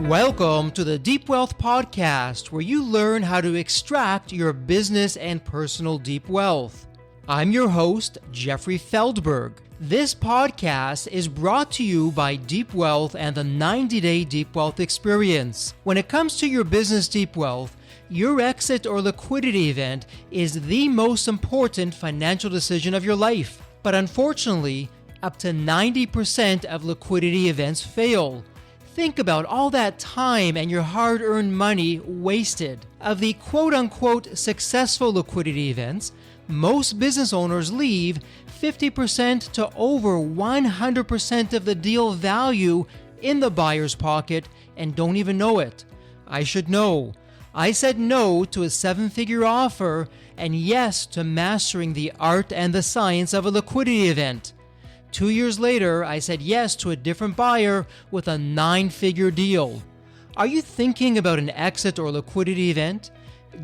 Welcome to the Deep Wealth Podcast, where you learn how to extract your business and personal deep wealth. I'm your host, Jeffrey Feldberg. This podcast is brought to you by Deep Wealth and the 90-Day Deep Wealth Experience. When it comes to your business deep wealth, your exit or liquidity event is the most important financial decision of your life. But unfortunately, up to 90% of liquidity events fail. Think about all that time and your hard-earned money wasted. Of the quote-unquote successful liquidity events, most business owners leave 50% to over 100% of the deal value in the buyer's pocket and don't even know it. I should know. I said no to a 7-figure offer and yes to mastering the art and the science of a liquidity event. 2 years later, I said yes to a different buyer with a 9-figure deal. Are you thinking about an exit or liquidity event?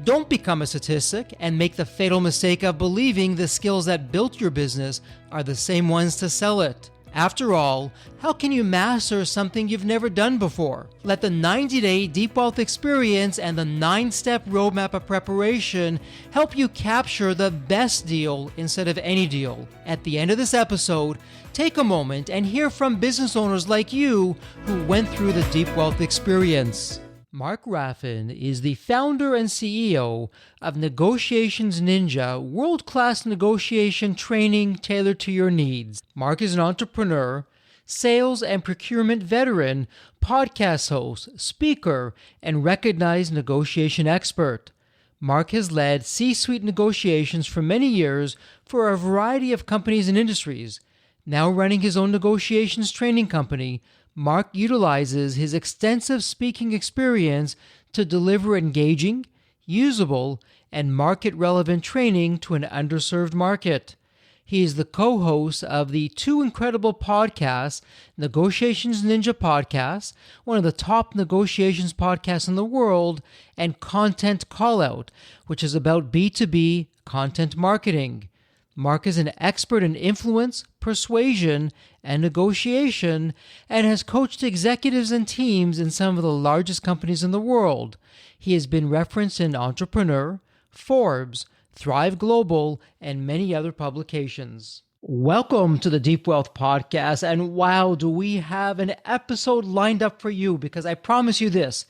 Don't become a statistic and make the fatal mistake of believing the skills that built your business are the same ones to sell it. After all, how can you master something you've never done before? Let the 90-Day Deep Wealth Experience and the 9-step roadmap of preparation help you capture the best deal instead of any deal. At the end of this episode, take a moment and hear from business owners like you who went through the Deep Wealth Experience. Mark Raffan is the founder and CEO of Negotiations Ninja, world-class negotiation training tailored to your needs. Mark is an entrepreneur, sales and procurement veteran, podcast host, speaker, and recognized negotiation expert. Mark has led C-suite negotiations for many years for a variety of companies and industries. Now running his own negotiations training company, Mark utilizes his extensive speaking experience to deliver engaging, usable, and market-relevant training to an underserved market. He is the co-host of the two incredible podcasts, Negotiations Ninja Podcast, one of the top negotiations podcasts in the world, and Content Callout, which is about B2B content marketing. Mark is an expert in influence, persuasion, and negotiation, and has coached executives and teams in some of the largest companies in the world. He has been referenced in Entrepreneur, Forbes, Thrive Global, and many other publications. Welcome to the Deep Wealth Podcast, and wow, do we have an episode lined up for you, because I promise you this,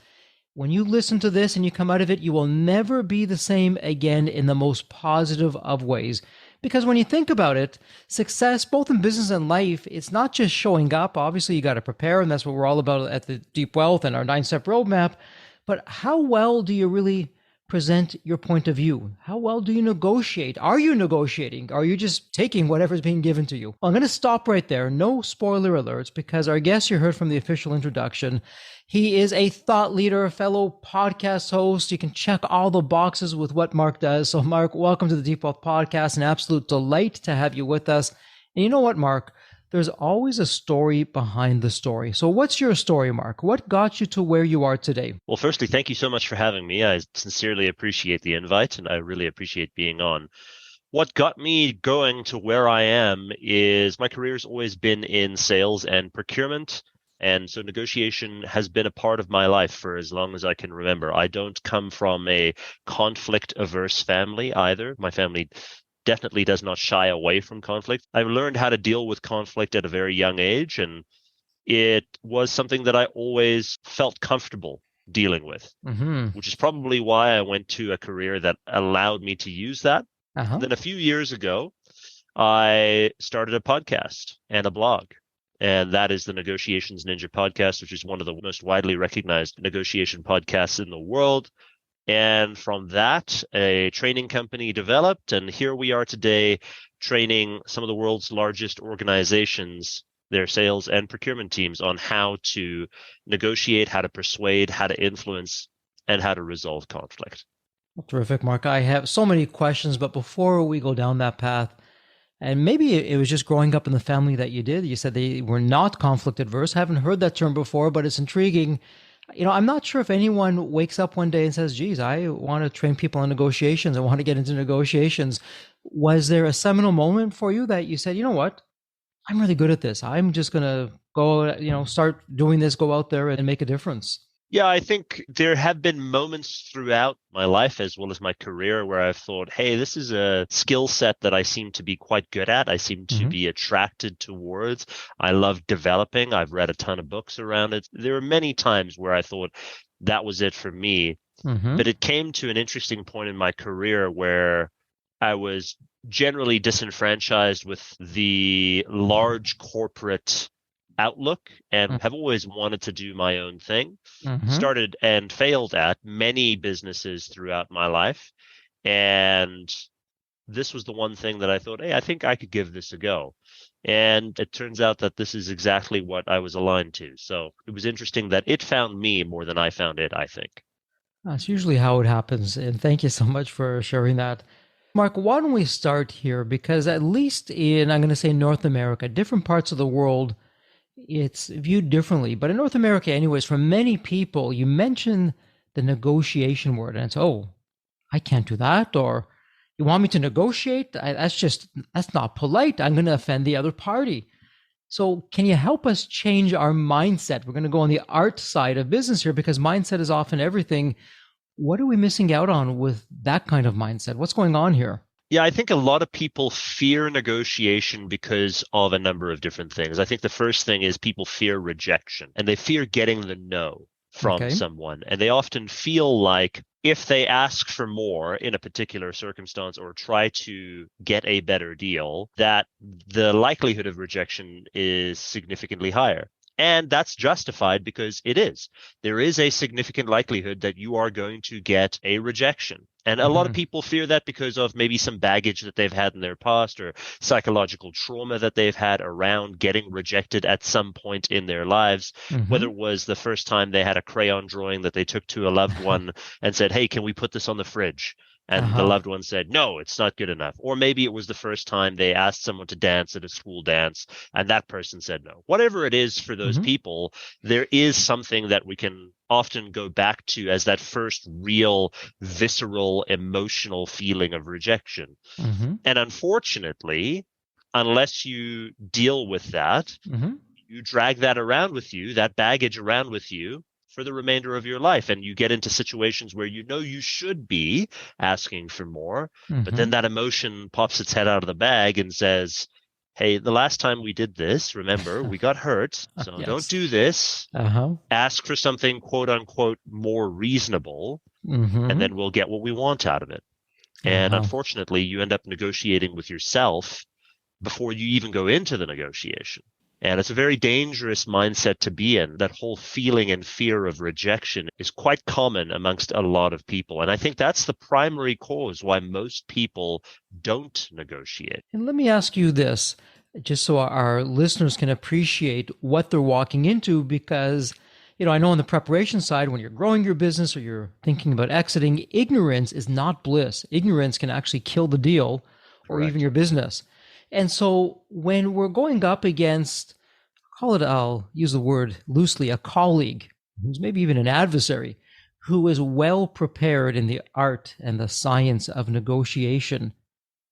when you listen to this and you come out of it, you will never be the same again in the most positive of ways. Because when you think about it, success, both in business and life, it's not just showing up. Obviously, you got to prepare, and that's what we're all about at the Deep Wealth and our 9-step roadmap. But how well do you really present your point of view? How well do you negotiate? Are you negotiating? Are you just taking whatever's being given to you? Well, I'm going to stop right there. No spoiler alerts, because our guest you heard from the official introduction, he is a thought leader, a fellow podcast host. You can check all the boxes with what Mark does. So Mark, welcome to the Deep Wealth Podcast. An absolute delight to have you with us. And you know what, Mark? There's always a story behind the story. So what's your story, Mark? What got you to where you are today? Well, firstly, thank you so much for having me. I sincerely appreciate the invite, and I really appreciate being on. What got me going to where I am is my career's always been in sales and procurement. And so negotiation has been a part of my life for as long as I can remember. I don't come from a conflict-averse family either. My family definitely does not shy away from conflict. I learned how to deal with conflict at a very young age, and it was something that I always felt comfortable dealing with, which is probably why I went to a career that allowed me to use that. Then a few years ago, I started a podcast and a blog. And that is the Negotiations Ninja Podcast, which is one of the most widely recognized negotiation podcasts in the world. And from that, a training company developed. And here we are today training some of the world's largest organizations, their sales and procurement teams, on how to negotiate, how to persuade, how to influence, and how to resolve conflict. Terrific, Mark. I have so many questions, but before we go down that path, and maybe it was just growing up in the family that you did. You said they were not conflict adverse. I haven't heard that term before, but it's intriguing. You know, I'm not sure if anyone wakes up one day and says, geez, I want to train people on negotiations. I want to get into negotiations. Was there a seminal moment for you that you said, you know what? I'm really good at this. I'm just going to go, start doing this, go out there and make a difference? Yeah, I think there have been moments throughout my life as well as my career where I've thought, hey, this is a skill set that I seem to be quite good at. I seem to Hmm. be attracted towards. I love developing. I've read a ton of books around it. There are many times where I thought that was it for me. Hmm. But it came to an interesting point in my career where I was generally disenfranchised with the large corporate outlook and have always wanted to do my own thing. Hmm. Started and failed at many businesses throughout my life. And this was the one thing that I thought, hey, I think I could give this a go. And it turns out that this is exactly what I was aligned to. So it was interesting that it found me more than I found it, I think. That's usually how it happens. And thank you so much for sharing that. Mark, why don't we start here? Because at least in, I'm going to say North America, different parts of the world, it's viewed differently. But in North America, anyways, for many people, you mention the negotiation word and it's, oh, I can't do that. Or you want me to negotiate? That's not polite. I'm going to offend the other party. So, can you help us change our mindset? We're going to go on the art side of business here because mindset is often everything. What are we missing out on with that kind of mindset? What's going on here? Yeah, I think a lot of people fear negotiation because of a number of different things. I think the first thing is people fear rejection and they fear getting the no from Okay. someone. And they often feel like if they ask for more in a particular circumstance or try to get a better deal, that the likelihood of rejection is significantly higher. And that's justified because it is. There is a significant likelihood that you are going to get a rejection. And a lot of Hmm. people fear that because of maybe some baggage that they've had in their past or psychological trauma that they've had around getting rejected at some point in their lives, whether Hmm. it was the first time they had a crayon drawing that they took to a loved one and said, hey, can we put this on the fridge? And the Uh-huh. loved one said, no, it's not good enough. Or maybe it was the first time they asked someone to dance at a school dance and that person said no. Whatever it is for those Hmm. people, there is something that we can often go back to as that first real visceral emotional feeling of rejection. Hmm. And unfortunately, unless you deal with that, Hmm. you drag that around with you, that baggage around with you for the remainder of your life. And you get into situations where you know you should be asking for more, but Hmm. then that emotion pops its head out of the bag and says, hey, the last time we did this, remember, we got hurt. So don't Yes. do this. Uh-huh. Ask for something quote unquote more reasonable, and Hmm. then we'll get what we want out of it. And Uh-huh. unfortunately, you end up negotiating with yourself before you even go into the negotiation. And it's a very dangerous mindset to be in. That whole feeling and fear of rejection is quite common amongst a lot of people. And I think that's the primary cause why most people don't negotiate. And let me ask you this, just so our listeners can appreciate what they're walking into, because, I know on the preparation side, when you're growing your business or you're thinking about exiting, ignorance is not bliss. Ignorance can actually kill the deal or even Correct. your business. And so when we're going up against, call it, I'll use the word loosely, a colleague, who's maybe even an adversary, who is well prepared in the art and the science of negotiation,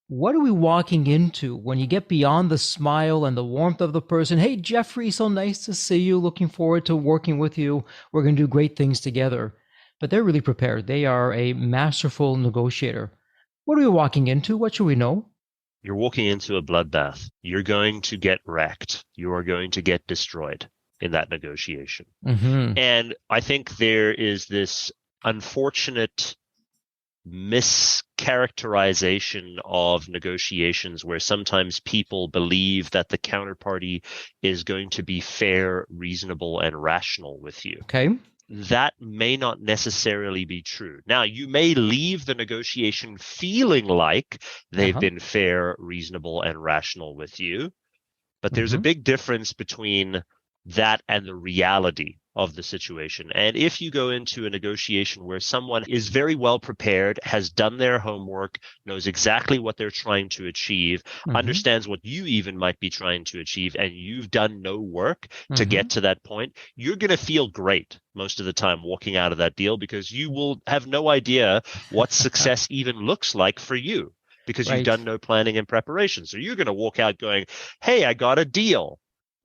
what are we walking into when you get beyond the smile and the warmth of the person? Hey, Jeffrey, so nice to see you. Looking forward to working with you. We're going to do great things together. But they're really prepared. They are a masterful negotiator. What are we walking into? What should we know? You're walking into a bloodbath. You're going to get wrecked. You are going to get destroyed in that negotiation. Mm-hmm. And I think there is this unfortunate mischaracterization of negotiations where sometimes people believe that the counterparty is going to be fair, reasonable, and rational with you. Okay. That may not necessarily be true. Now, you may leave the negotiation feeling like they've Uh-huh. been fair, reasonable, and rational with you, but there's a Mm-hmm. big difference between that and the reality of the situation. And if you go into a negotiation where someone is very well prepared, has done their homework, knows exactly what they're trying to achieve, Mm-hmm. understands what you even might be trying to achieve, and you've done no work to Mm-hmm. get to that point, you're going to feel great most of the time walking out of that deal because you will have no idea what success even looks like for you because you've Right. done no planning and preparation. So you're going to walk out going, hey, I got a deal.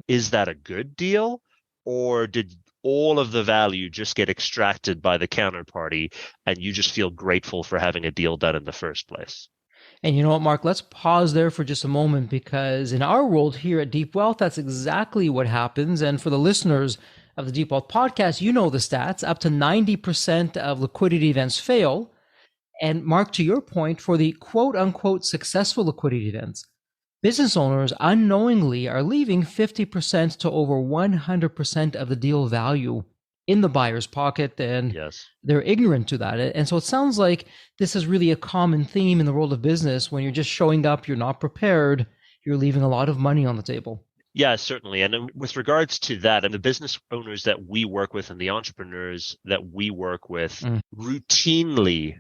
Is that a good deal? Or did all of the value just get extracted by the counterparty, and you just feel grateful for having a deal done in the first place. And you know what, Mark, let's pause there for just a moment, because in our world here at Deep Wealth, that's exactly what happens. And for the listeners of the Deep Wealth podcast, you know the stats. Up to 90% of liquidity events fail. And Mark, to your point, for the quote unquote successful liquidity events, business owners unknowingly are leaving 50% to over 100% of the deal value in the buyer's pocket, and Yes. they're ignorant to that. And so it sounds like this is really a common theme in the world of business. When you're just showing up, you're not prepared, you're leaving a lot of money on the table. Yeah, certainly. And with regards to that, and the business owners that we work with and the entrepreneurs that we work with routinely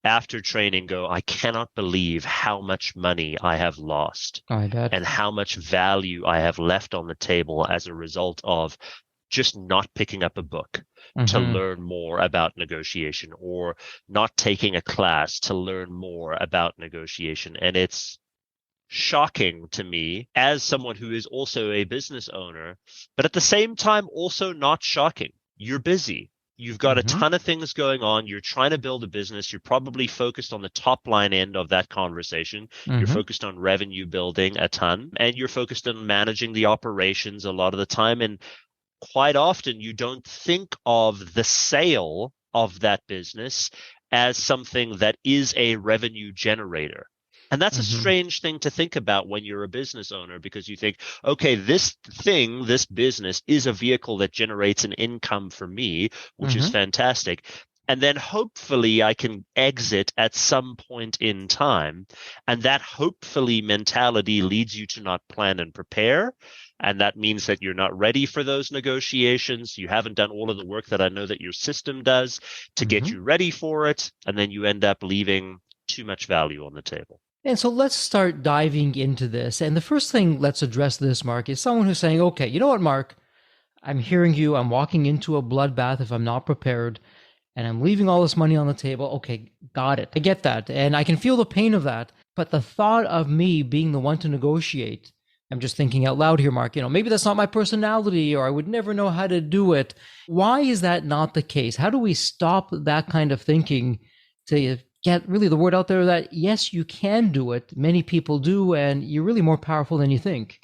after training go, I cannot believe how much money I have lost I bet. and how much value I have left on the table as a result of just not picking up a book to learn more about negotiation, or not taking a class to learn more about negotiation. And it's shocking to me as someone who is also a business owner, but at the same time also not shocking. You're busy. You've got a ton of things going on. You're trying to build a business. You're probably focused on the top line end of that conversation. You're focused on revenue building a ton, and you're focused on managing the operations a lot of the time. And quite often you don't think of the sale of that business as something that is a revenue generator. And that's a strange thing to think about when you're a business owner, because you think, okay, this business is a vehicle that generates an income for me, which is fantastic. And then hopefully I can exit at some point in time. And that hopefully mentality leads you to not plan and prepare. And that means that you're not ready for those negotiations. You haven't done all of the work that I know that your system does to get you ready for it. And then you end up leaving too much value on the table. And so let's start diving into this. And the first thing, let's address this, Mark, is someone who's saying, okay, you know what, Mark, I'm hearing you. I'm walking into a bloodbath if I'm not prepared, and I'm leaving all this money on the table. Okay, got it. I get that. And I can feel the pain of that. But the thought of me being the one to negotiate, I'm just thinking out loud here, Mark, maybe that's not my personality, or I would never know how to do it. Why is that not the case? How do we stop that kind of thinking to get really the word out there that, yes, you can do it. Many people do, and you're really more powerful than you think.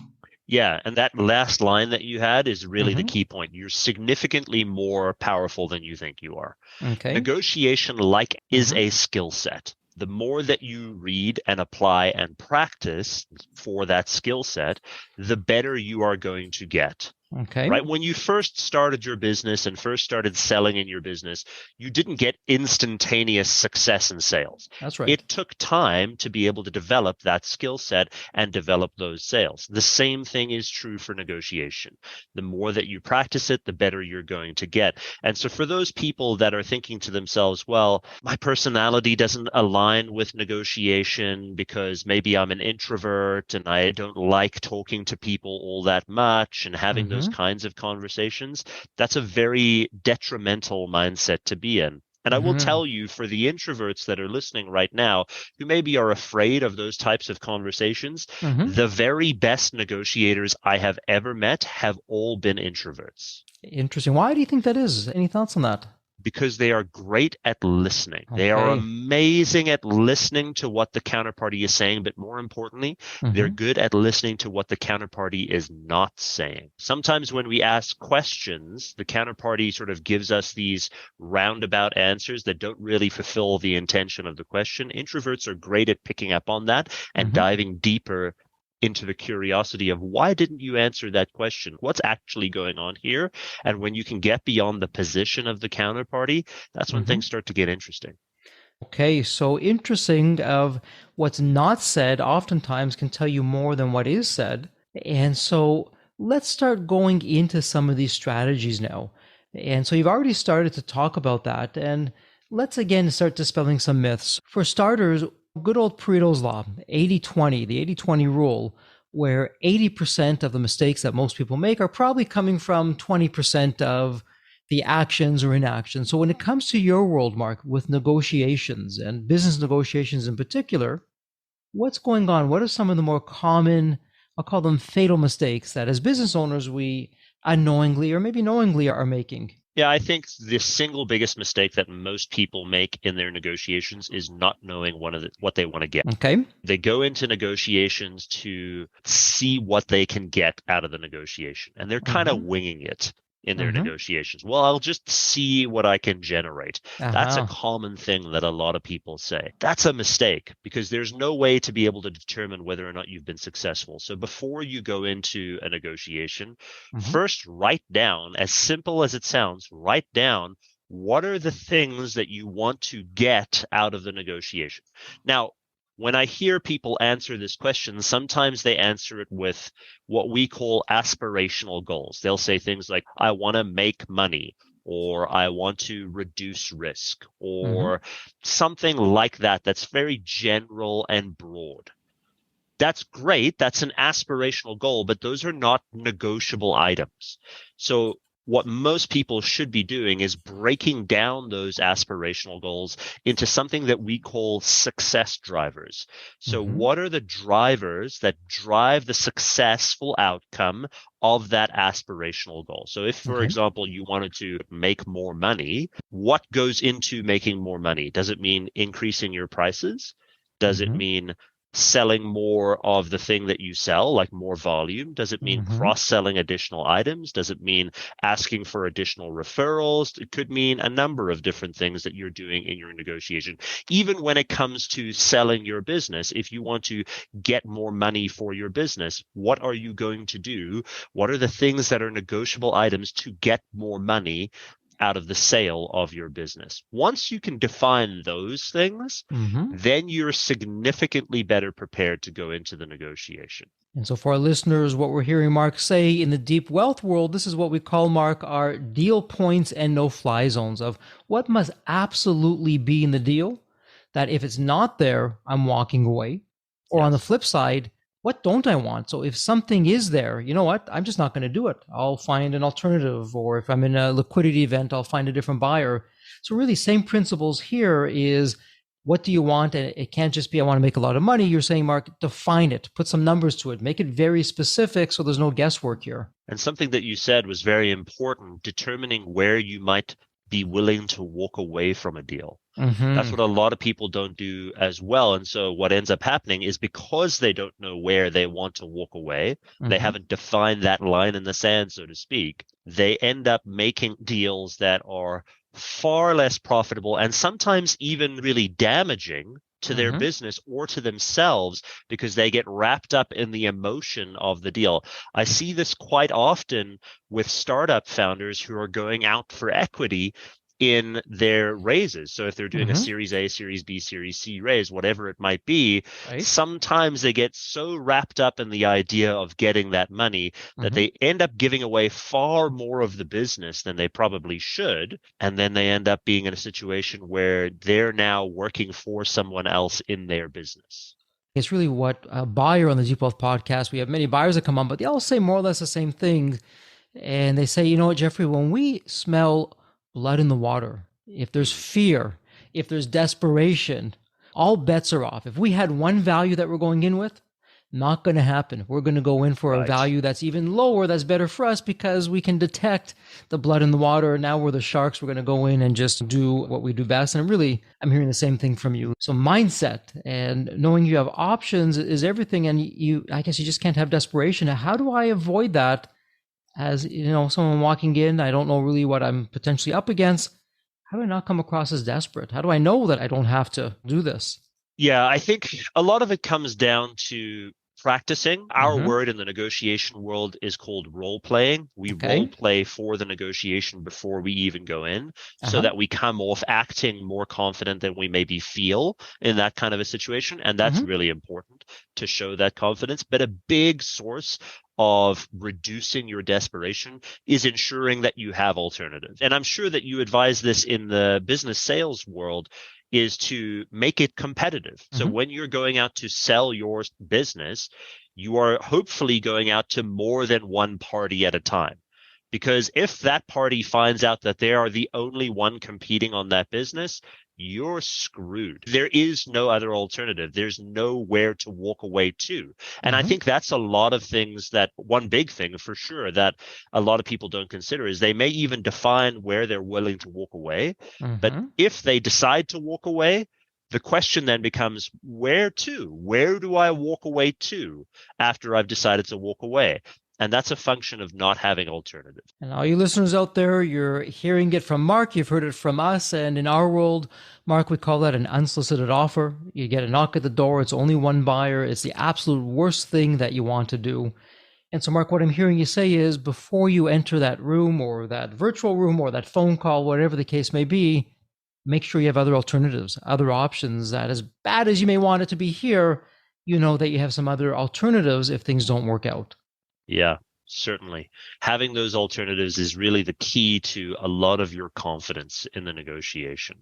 Yeah, and that last line that you had is really the key point. You're significantly more powerful than you think you are. Okay. Negotiation is a skill set. The more that you read and apply and practice for that skill set, the better you are going to get. Okay. Right? When you first started your business and first started selling in your business, you didn't get instantaneous success in sales. That's right. It took time to be able to develop that skill set and develop those sales. The same thing is true for negotiation. The more that you practice it, the better you're going to get. And so for those people that are thinking to themselves, well, my personality doesn't align with negotiation because maybe I'm an introvert and I don't like talking to people all that much and having those kinds of conversations, that's a very detrimental mindset to be in. And I will tell you, for the introverts that are listening right now, who maybe are afraid of those types of conversations, the very best negotiators I have ever met have all been introverts. Interesting. Why do you think that is? Any thoughts on that? Because they are great at listening. Okay. They are amazing at listening to what the counterparty is saying, but more importantly, they're good at listening to what the counterparty is not saying. Sometimes when we ask questions, the counterparty sort of gives us these roundabout answers that don't really fulfill the intention of the question. Introverts are great at picking up on that and diving deeper into the curiosity of, why didn't you answer that question? What's actually going on here? And when you can get beyond the position of the counterparty, that's when things start to get interesting. Okay, so interesting of what's not said oftentimes can tell you more than what is said. And so let's start going into some of these strategies now. And so you've already started to talk about that. And let's again start dispelling some myths. For starters, good old Pareto's law, 80-20, the 80-20 rule, where 80% of the mistakes that most people make are probably coming from 20% of the actions or inactions. So when it comes to your world, Mark, with negotiations and business negotiations in particular, what's going on? What are some of the more common, I'll call them fatal mistakes, that as business owners we unknowingly or maybe knowingly are making? Yeah, I think the single biggest mistake that most people make in their negotiations is not knowing what they want to get. Okay. They go into negotiations to see what they can get out of the negotiation, and they're kind of Mm-hmm. winging it in their Mm-hmm. negotiations. Well, I'll just see what I can generate. That's a Uh-huh. common thing that a lot of people say. That's a mistake because there's no way to be able to determine whether or not you've been successful. So before you go into a negotiation, Mm-hmm. first write down, as simple as it sounds, write down what are the things that you want to get out of the negotiation. Now, when I hear people answer this question, sometimes they answer it with what we call aspirational goals. They'll say things like, I want to make money, or I want to reduce risk, Mm-hmm. or something like that that's very general and broad. That's great. That's an aspirational goal, but those are not negotiable items. So what most people should be doing is breaking down those aspirational goals into something that we call success drivers. So Mm-hmm. what are the drivers that drive the successful outcome of that aspirational goal? So if, for Okay. example, you wanted to make more money, what goes into making more money? Does it mean increasing your prices? Does it Mm-hmm. mean selling more of the thing that you sell, like more volume? Does it mean Mm-hmm. cross-selling additional items? Does it mean asking for additional referrals? It could mean a number of different things that you're doing in your negotiation. Even when it comes to selling your business, if you want to get more money for your business, what are you going to do? What are the things that are negotiable items to get more money out of the sale of your business? Once you can define those things, Mm-hmm. then you're significantly better prepared to go into the negotiation. And so, for our listeners, what we're hearing Mark say in the deep wealth world, this is what we call, Mark, our deal points and no fly zones of what must absolutely be in the deal, that if it's not there, I'm walking away. Or on the Yes. flip side, what don't I want? So if something is there, you know what? I'm just not going to do it. I'll find an alternative. Or if I'm in a liquidity event, I'll find a different buyer. So really, same principles here is what do you want? And it can't just be, I want to make a lot of money. You're saying, Mark, define it, put some numbers to it, make it very specific so there's no guesswork here. And something that you said was very important, determining where you might be willing to walk away from a deal. That's Mm-hmm. what a lot of people don't do as well. And so what ends up happening is because they don't know where they want to walk away, they Mm-hmm. haven't defined that line in the sand, so to speak. They end up making deals that are far less profitable and sometimes even really damaging to their Mm-hmm. business or to themselves because they get wrapped up in the emotion of the deal. I see this quite often with startup founders who are going out for equity in their raises. So if they're doing a Mm-hmm. Series A, Series B, Series C raise, whatever it might be, Right. sometimes they get so wrapped up in the idea of getting that money that Mm-hmm. they end up giving away far more of the business than they probably should. And then they end up being in a situation where they're now working for someone else in their business. It's really what a buyer on the Deep Wealth podcast, we have many buyers that come on, but they all say more or less the same thing. And they say, you know what, Jeffrey, when we smell blood in the water, if there's Mm, fear, if there's desperation, all bets are off. If we had one value that we're going in with, not going to happen. We're going to go in for a right. value that's even lower, that's better for us because we can detect the blood in the water. Now we're the sharks. We're going to go in and just do what we do best. And really, I'm hearing the same thing from you. So mindset and knowing you have options is everything. And I guess you just can't have desperation. How do I avoid that? As you know, someone walking in, I don't know really what I'm potentially up against. How do I not come across as desperate? How do I know that I don't have to do this? Yeah, I think a lot of it comes down to practicing. Our Mm-hmm. word in the negotiation world is called role playing. We role Okay. play for the negotiation before we even go in so Uh-huh. that we come off acting more confident than we maybe feel in that kind of a situation. And that's Mm-hmm. really important to show that confidence. But a big source of reducing your desperation is ensuring that you have alternatives. And I'm sure that you advise this in the business sales world is to make it competitive. So Mm-hmm. when you're going out to sell your business, you are hopefully going out to more than one party at a time. Because if that party finds out that they are the only one competing on that business, you're screwed. There is no other alternative. There's nowhere to walk away to. And I think that's a lot of things that one big thing for sure that a lot of people don't consider is they may even define where they're willing to walk away. But if they decide to walk away, the question then becomes where to? Where do I walk away to after I've decided to walk away? And that's a function of not having alternatives. And all you listeners out there, you're hearing it from Mark. You've heard it from us. And in our world, Mark, we call that an unsolicited offer. You get a knock at the door. It's only one buyer. It's the absolute worst thing that you want to do. And so, Mark, what I'm hearing you say is before you enter that room or that virtual room or that phone call, whatever the case may be, make sure you have other alternatives, other options that as bad as you may want it to be here, you know that you have some other alternatives if things don't work out. Yeah, certainly. Having those alternatives is really the key to a lot of your confidence in the negotiation.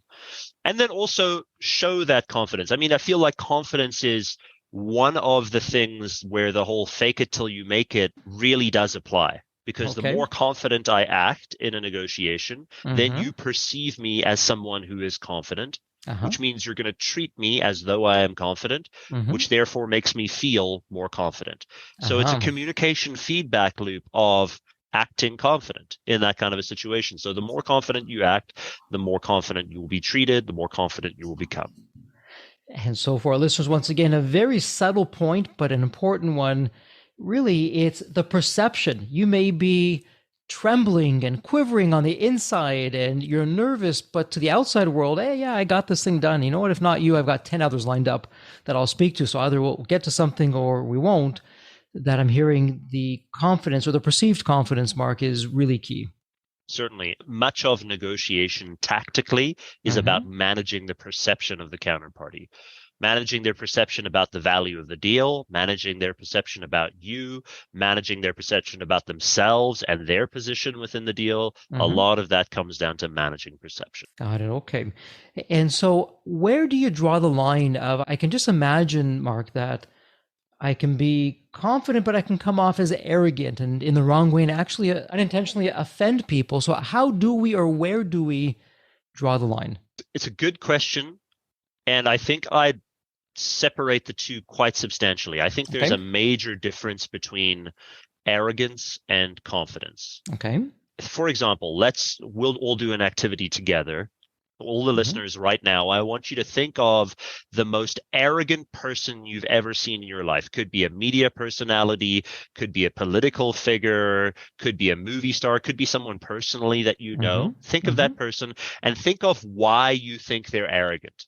And then also show that confidence. I mean, I feel like confidence is one of the things where the whole fake it till you make it really does apply. Because the more confident I act in a negotiation, then you perceive me as someone who is confident, which means you're going to treat me as though I am confident, which therefore makes me feel more confident. So it's a communication feedback loop of acting confident in that kind of a situation. So the more confident you act, the more confident you will be treated, the more confident you will become. And so for our listeners, once again, a very subtle point, but an important one. Really, it's the perception. You may be trembling and quivering on the inside and you're nervous, but to the outside world, hey, yeah, I got this thing done. You know what? If not you, I've got 10 others lined up that I'll speak to. So either we'll get to something or we won't. That I'm hearing the confidence or the perceived confidence, Mark, is really key. Certainly. Much of negotiation tactically is about managing the perception of the counterparty. Managing their perception about the value of the deal, managing their perception about you, managing their perception about themselves and their position within the deal. A lot of that comes down to managing perception. Got it. Okay. And so where do you draw the line of, I can just imagine, Mark, that I can be confident, but I can come off as arrogant and in the wrong way and actually unintentionally offend people. So how do we or where do we draw the line? It's a good question. And I think I'd separate the two quite substantially. I think there's a major difference between arrogance and confidence. Okay. For example, we'll all do an activity together. All the listeners right now, I want you to think of the most arrogant person you've ever seen in your life. Could be a media personality, could be a political figure, could be a movie star, could be someone personally that you know. Think of that person and think of why you think they're arrogant.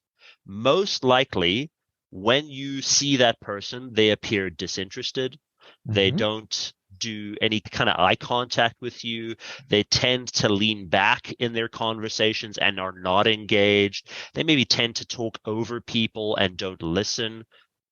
Most likely, when you see that person, they appear disinterested. They don't do any kind of eye contact with you. They tend to lean back in their conversations and are not engaged. They maybe tend to talk over people and don't listen.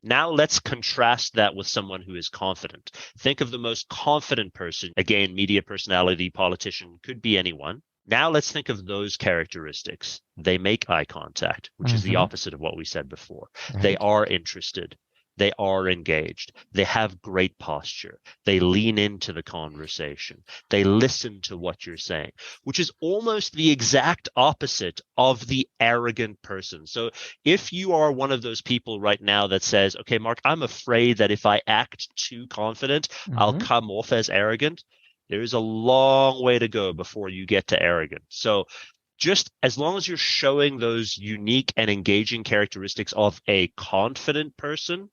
Now let's contrast that with someone who is confident. Think of the most confident person. Again, media personality, politician, could be anyone. Now let's think of those characteristics. They make eye contact, which is the opposite of what we said before. Right. They are interested. They are engaged. They have great posture. They lean into the conversation. They listen to what you're saying, which is almost the exact opposite of the arrogant person. So if you are one of those people right now that says, okay, Mark, I'm afraid that if I act too confident, I'll come off as arrogant. There is a long way to go before you get to arrogant. So just as long as you're showing those unique and engaging characteristics of a confident person,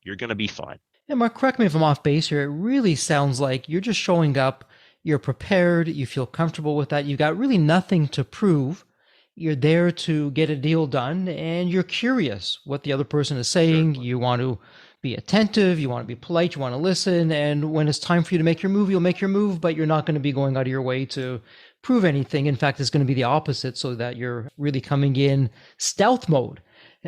you're going to be fine. And Mark, correct me if I'm off base here. It really sounds like you're just showing up, you're prepared, you feel comfortable with that. You've got really nothing to prove. You're there to get a deal done, and you're curious what the other person is saying. Certainly. You want to be attentive, you want to be polite, you want to listen, and when it's time for you to make your move, you'll make your move, but you're not going to be going out of your way to prove anything. In fact, it's going to be the opposite, so that you're really coming in stealth mode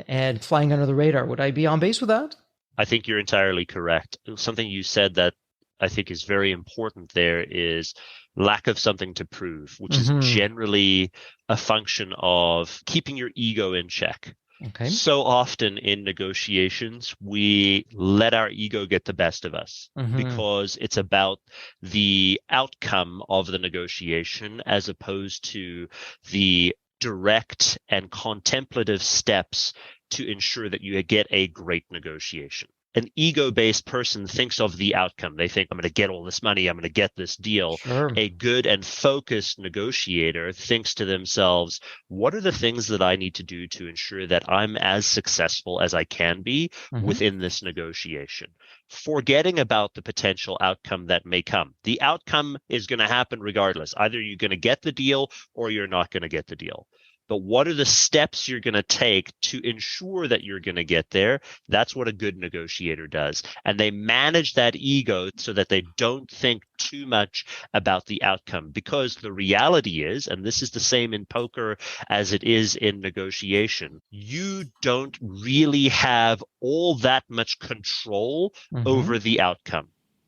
and flying under the radar. Would I be on base with that? I think you're entirely correct. Something you said that I think is very important there is lack of something to prove, which is generally a function of keeping your ego in check. Okay. So often in negotiations, we let our ego get the best of us because it's about the outcome of the negotiation as opposed to the direct and contemplative steps to ensure that you get a great negotiation. An ego-based person thinks of the outcome. They think, I'm going to get all this money. I'm going to get this deal. Sure. A good and focused negotiator thinks to themselves, what are the things that I need to do to ensure that I'm as successful as I can be within this negotiation? Forgetting about the potential outcome that may come. The outcome is going to happen regardless. Either you're going to get the deal or you're not going to get the deal. But what are the steps you're going to take to ensure that you're going to get there? That's what a good negotiator does. And they manage that ego so that they don't think too much about the outcome. Because the reality is, and this is the same in poker as it is in negotiation, you don't really have all that much control over the outcome.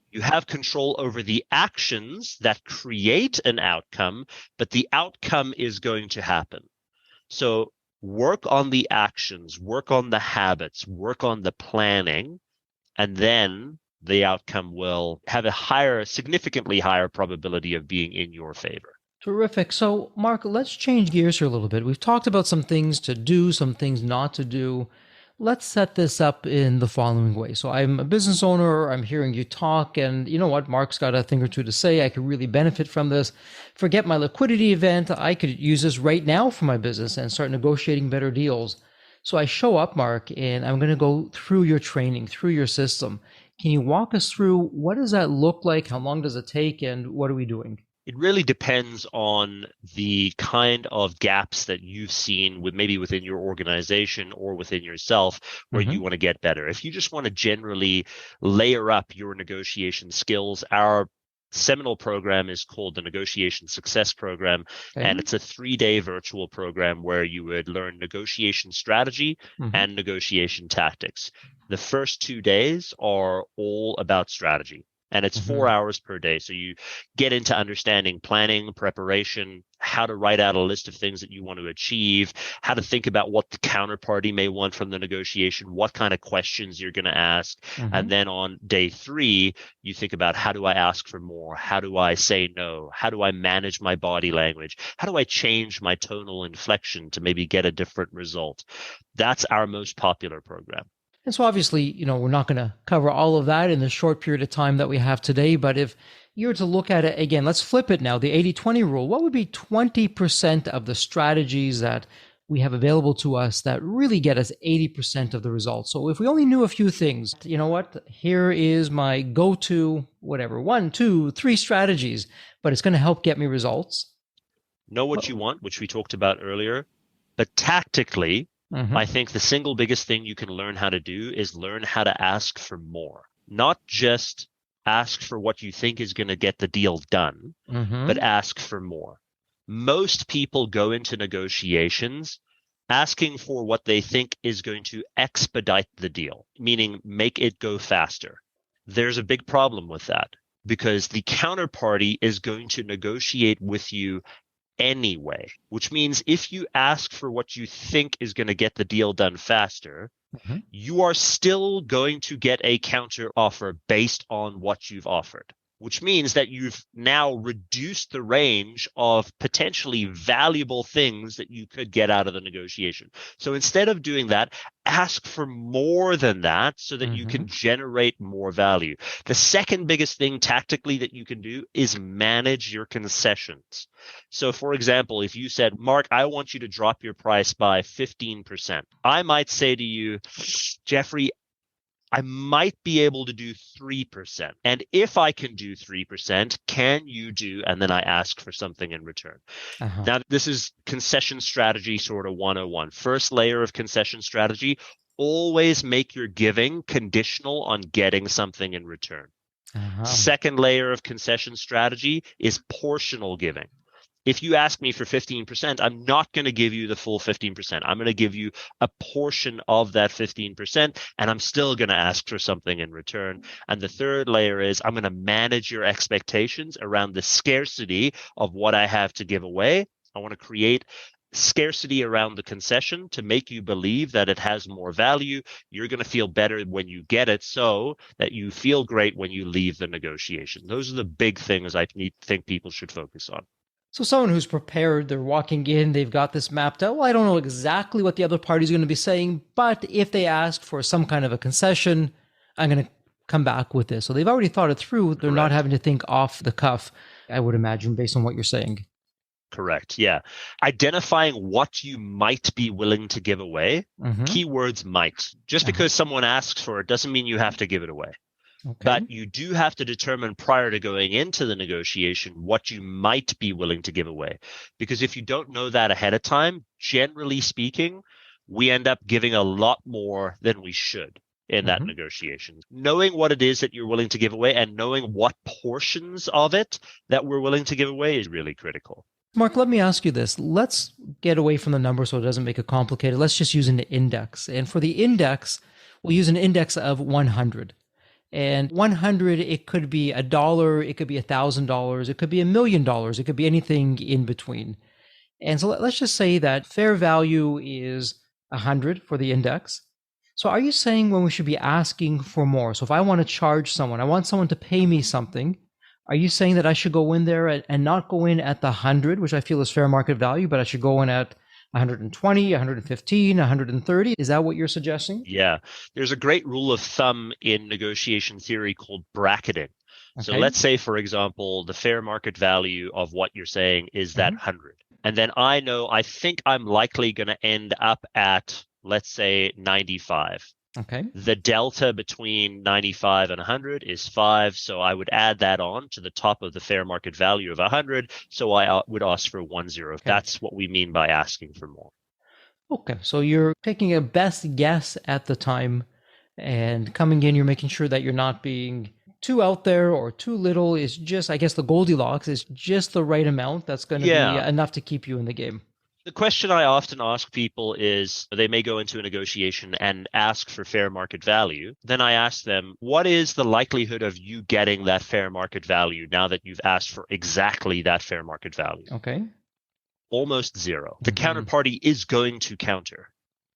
You have control over the actions that create an outcome, but the outcome is going to happen. So work on the actions, work on the habits, work on the planning, and then the outcome will have a significantly higher probability of being in your favor. Terrific. So, Mark, let's change gears here a little bit. We've talked about some things to do, some things not to do. Let's set this up in the following way. So I'm a business owner. I'm hearing you talk, and you know what? Mark's got a thing or two to say. I could really benefit from this. Forget my liquidity event. I could use this right now for my business and start negotiating better deals. So I show up, Mark, and I'm going to go through your training, through your system. Can you walk us through what does that look like? How long does it take? And what are we doing? It really depends on the kind of gaps that you've seen maybe within your organization or within yourself where you want to get better. If you just want to generally layer up your negotiation skills, our seminal program is called the Negotiation Success Program, and it's a 3-day virtual program where you would learn negotiation strategy and negotiation tactics. The first 2 days are all about strategy. And it's 4 hours per day. So you get into understanding planning, preparation, how to write out a list of things that you want to achieve, how to think about what the counterparty may want from the negotiation, what kind of questions you're going to ask. And then on day 3, you think about, how do I ask for more? How do I say no? How do I manage my body language? How do I change my tonal inflection to maybe get a different result? That's our most popular program. And so obviously, we're not going to cover all of that in the short period of time that we have today. But if you were to look at it again, let's flip it now, the 80-20 rule, what would be 20% of the strategies that we have available to us that really get us 80% of the results? So if we only knew a few things, you know what, here is my go-to, whatever, 1, 2, 3 strategies, but it's going to help get me results. Know what you want, which we talked about earlier, but tactically, I think the single biggest thing you can learn how to do is learn how to ask for more. Not just ask for what you think is going to get the deal done, but ask for more. Most people go into negotiations asking for what they think is going to expedite the deal, meaning make it go faster. There's a big problem with that because the counterparty is going to negotiate with you anyway, which means if you ask for what you think is going to get the deal done faster, you are still going to get a counter offer based on what you've offered, which means that you've now reduced the range of potentially valuable things that you could get out of the negotiation. So instead of doing that, ask for more than that so that you can generate more value. The second biggest thing tactically that you can do is manage your concessions. So for example, if you said, Mark, I want you to drop your price by 15%, I might say to you, Jeffrey, I might be able to do 3%. And if I can do 3%, can you do, and then I ask for something in return. Now, this is concession strategy sort of 101. First layer of concession strategy, always make your giving conditional on getting something in return. Second layer of concession strategy is portional giving. If you ask me for 15%, I'm not going to give you the full 15%. I'm going to give you a portion of that 15%, and I'm still going to ask for something in return. And the third layer is I'm going to manage your expectations around the scarcity of what I have to give away. I want to create scarcity around the concession to make you believe that it has more value. You're going to feel better when you get it so that you feel great when you leave the negotiation. Those are the big things I think people should focus on. So someone who's prepared, they're walking in, they've got this mapped out. Well, I don't know exactly what the other party's going to be saying, but if they ask for some kind of a concession, I'm going to come back with this. So they've already thought it through. They're not having to think off the cuff, I would imagine, based on what you're saying. Correct. Yeah. Identifying what you might be willing to give away. Keywords might. Just because someone asks for it doesn't mean you have to give it away. Okay. But you do have to determine prior to going into the negotiation what you might be willing to give away. Because if you don't know that ahead of time, generally speaking, we end up giving a lot more than we should in that negotiation. Knowing what it is that you're willing to give away and knowing what portions of it that we're willing to give away is really critical. Mark, let me ask you this. Let's get away from the number so it doesn't make it complicated. Let's just use an index. And for the index, we'll use an index of 100. And 100, it could be $1, it could be $1,000, it could be $1 million, it could be anything in between. And so let's just say that fair value is 100 for the index. So are you saying when we should be asking for more? So if I want to charge someone, I want someone to pay me something, are you saying that I should go in there and not go in at the 100, which I feel is fair market value, but I should go in at 120, 115, 130? Is that what you're suggesting? Yeah. There's a great rule of thumb in negotiation theory called bracketing. Okay. So let's say, for example, the fair market value of what you're saying is that 100. And then I think I'm likely going to end up at, let's say, 95. Okay. The delta between 95 and 100 is 5. So I would add that on to the top of the fair market value of 100. So I would ask for 10. Okay. That's what we mean by asking for more. Okay. So you're taking a best guess at the time and coming in, you're making sure that you're not being too out there or too little. Is just, I guess the Goldilocks is just the right amount that's going to be enough to keep you in the game. The question I often ask people is, they may go into a negotiation and ask for fair market value. Then I ask them, what is the likelihood of you getting that fair market value now that you've asked for exactly that fair market value? Okay. Almost zero. The counterparty is going to counter.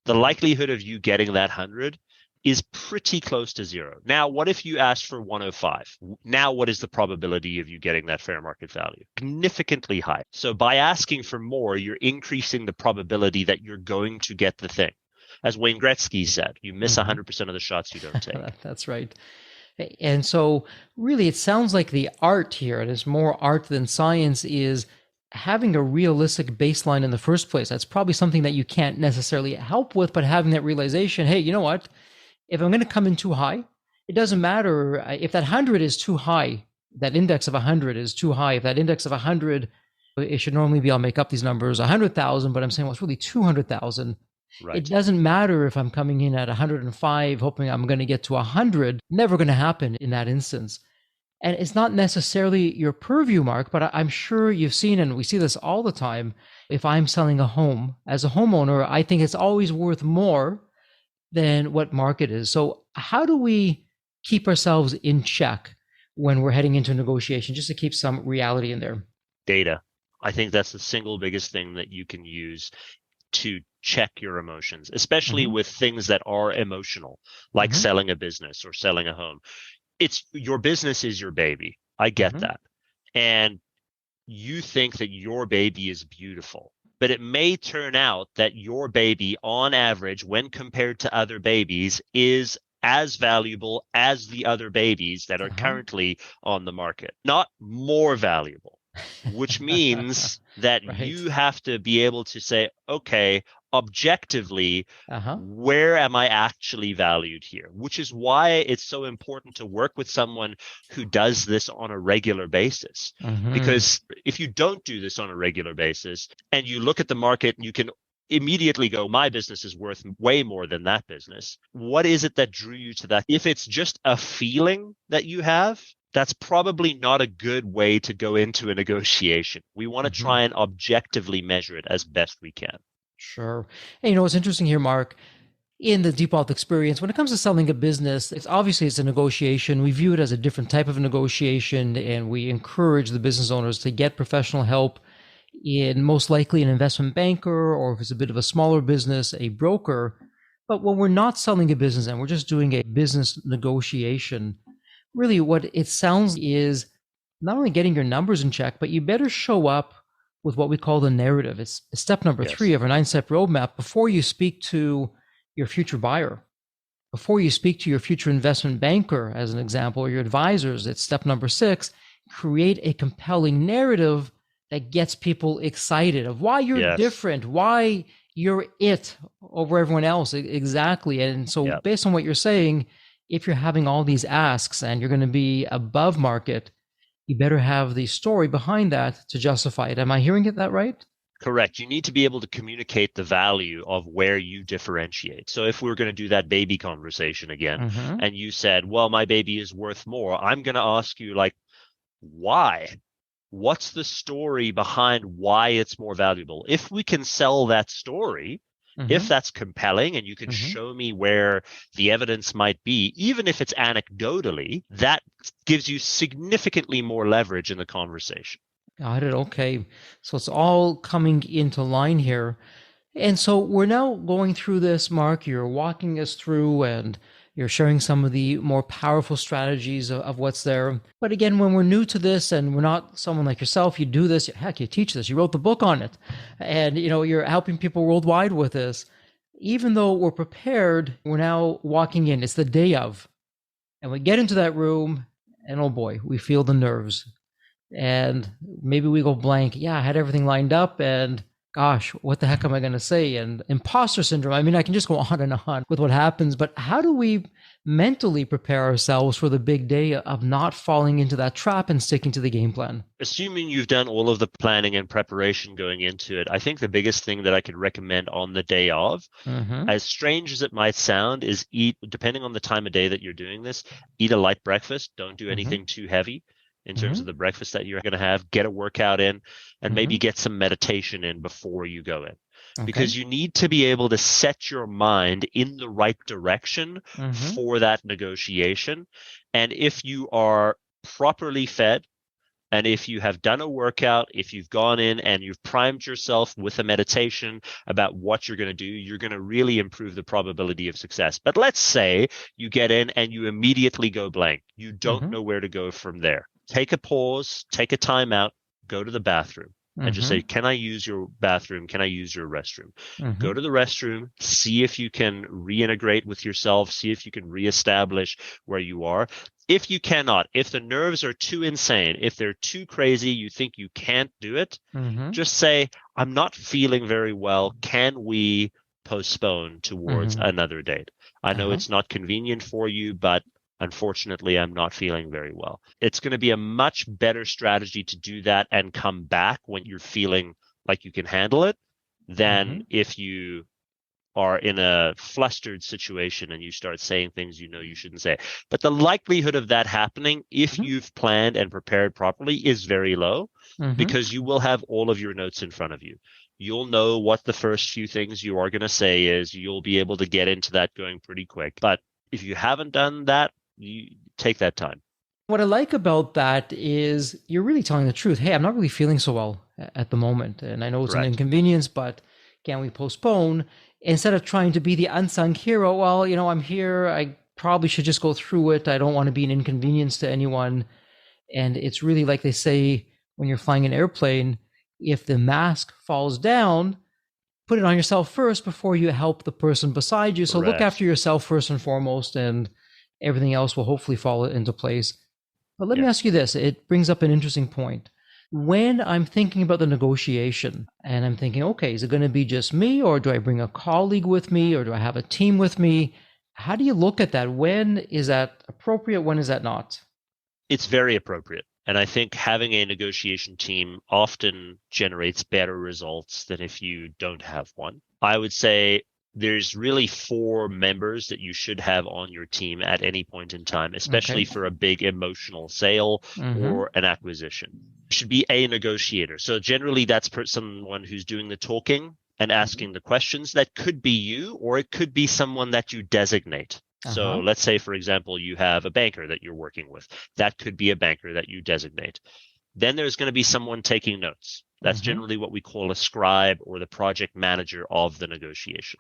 The likelihood of you getting that 100 is pretty close to zero. Now, what if you asked for 105? Now, what is the probability of you getting that fair market value? Significantly high. So by asking for more, you're increasing the probability that you're going to get the thing. As Wayne Gretzky said, you miss 100% of the shots you don't take. That's right. And so really, it sounds like the art here, and it's more art than science, is having a realistic baseline in the first place. That's probably something that you can't necessarily help with, but having that realization, hey, you know what? If I'm going to come in too high, it doesn't matter if that 100 is too high, that index of 100 is too high. If that index of 100, it should normally be, I'll make up these numbers, 100,000, but I'm saying, well, it's really 200,000. Right. It doesn't matter if I'm coming in at 105, hoping I'm going to get to 100, never going to happen in that instance. And it's not necessarily your purview, Mark, but I'm sure you've seen, and we see this all the time. If I'm selling a home, as a homeowner, I think it's always worth more than what market is. So how do we keep ourselves in check when we're heading into negotiation, just to keep some reality in there? Data. I think that's the single biggest thing that you can use to check your emotions, especially with things that are emotional, like selling a business or selling a home. It's your business is your baby. I get that. And you think that your baby is beautiful. But it may turn out that your baby, on average, when compared to other babies, is as valuable as the other babies that are currently on the market, not more valuable, which means that you have to be able to say, okay, objectively, where am I actually valued here? Which is why it's so important to work with someone who does this on a regular basis. Because if you don't do this on a regular basis and you look at the market, you can immediately go, my business is worth way more than that business. What is it that drew you to that? If it's just a feeling that you have, that's probably not a good way to go into a negotiation. We want to try and objectively measure it as best we can. Sure. And you know, what's interesting here, Mark, in the deep wealth experience, when it comes to selling a business, it's a negotiation. We view it as a different type of negotiation, and we encourage the business owners to get professional help in most likely an investment banker, or if it's a bit of a smaller business, a broker. But when we're not selling a business and we're just doing a business negotiation, really what it sounds is not only getting your numbers in check, but you better show up with what we call the narrative. It's step number Yes. 3 of our 9-step roadmap. Before you speak to your future buyer, before you speak to your future investment banker, as an example, or your advisors, it's step number 6, create a compelling narrative that gets people excited of why you're Yes. different, why you're it over everyone else. Exactly. And so based on what you're saying, if you're having all these asks and you're going to be above market, you better have the story behind that to justify it. Am I hearing that right? Correct. You need to be able to communicate the value of where you differentiate. So if we're going to do that baby conversation again, and you said, well, my baby is worth more, I'm going to ask you, like, why? What's the story behind why it's more valuable? If we can sell that story, if that's compelling and you can show me where the evidence might be, even if it's anecdotally, that gives you significantly more leverage in the conversation. Got it. Okay. So it's all coming into line here. And so we're now going through this, Mark. You're walking us through and you're sharing some of the more powerful strategies of what's there. But again, when we're new to this and we're not someone like yourself, you do this, heck, you teach this, you wrote the book on it, and you're helping people worldwide with this. Even though we're prepared, we're now walking in. It's the day of. And we get into that room and oh boy, we feel the nerves. And maybe we go blank. Yeah, I had everything lined up and gosh, what the heck am I going to say? And imposter syndrome. I mean, I can just go on and on with what happens, but how do we mentally prepare ourselves for the big day of not falling into that trap and sticking to the game plan? Assuming you've done all of the planning and preparation going into it, I think the biggest thing that I could recommend on the day of, as strange as it might sound, is eat, depending on the time of day that you're doing this, eat a light breakfast. Don't do anything too heavy in terms of the breakfast that you're going to have. Get a workout in and maybe get some meditation in before you go in. Because you need to be able to set your mind in the right direction for that negotiation. And if you are properly fed, and if you have done a workout, if you've gone in and you've primed yourself with a meditation about what you're going to do, you're going to really improve the probability of success. But let's say you get in and you immediately go blank. You don't know where to go from there. Take a pause, take a time out, go to the bathroom and just say, can I use your bathroom? Can I use your restroom? Go to the restroom, see if you can reintegrate with yourself, see if you can reestablish where you are. If you cannot, if the nerves are too insane, if they're too crazy, you think you can't do it, just say, I'm not feeling very well. Can we postpone towards another date? I know it's not convenient for you, but unfortunately, I'm not feeling very well. It's going to be a much better strategy to do that and come back when you're feeling like you can handle it than if you are in a flustered situation and you start saying things you know you shouldn't say. But the likelihood of that happening, if you've planned and prepared properly, is very low because you will have all of your notes in front of you. You'll know what the first few things you are going to say is. You'll be able to get into that going pretty quick. But if you haven't done that, you take that time. What I like about that is you're really telling the truth. Hey, I'm not really feeling so well at the moment. And I know it's an inconvenience, but can we postpone? Instead of trying to be the unsung hero, well, I'm here. I probably should just go through it. I don't want to be an inconvenience to anyone. And it's really like they say when you're flying an airplane, if the mask falls down, put it on yourself first before you help the person beside you. So look after yourself first and foremost, and everything else will hopefully fall into place. But let me ask you this. It brings up an interesting point. When I'm thinking about the negotiation and I'm thinking, okay, is it going to be just me, or do I bring a colleague with me, or do I have a team with me? How do you look at that? When is that appropriate? When is that not? It's very appropriate. And I think having a negotiation team often generates better results than if you don't have one. I would say there's really 4 members that you should have on your team at any point in time, especially for a big emotional sale or an acquisition. Should be a negotiator. So generally that's someone who's doing the talking and asking the questions. That could be you, or it could be someone that you designate. So let's say, for example, you have a banker that you're working with. That could be a banker that you designate. Then there's going to be someone taking notes. That's generally what we call a scribe or the project manager of the negotiation.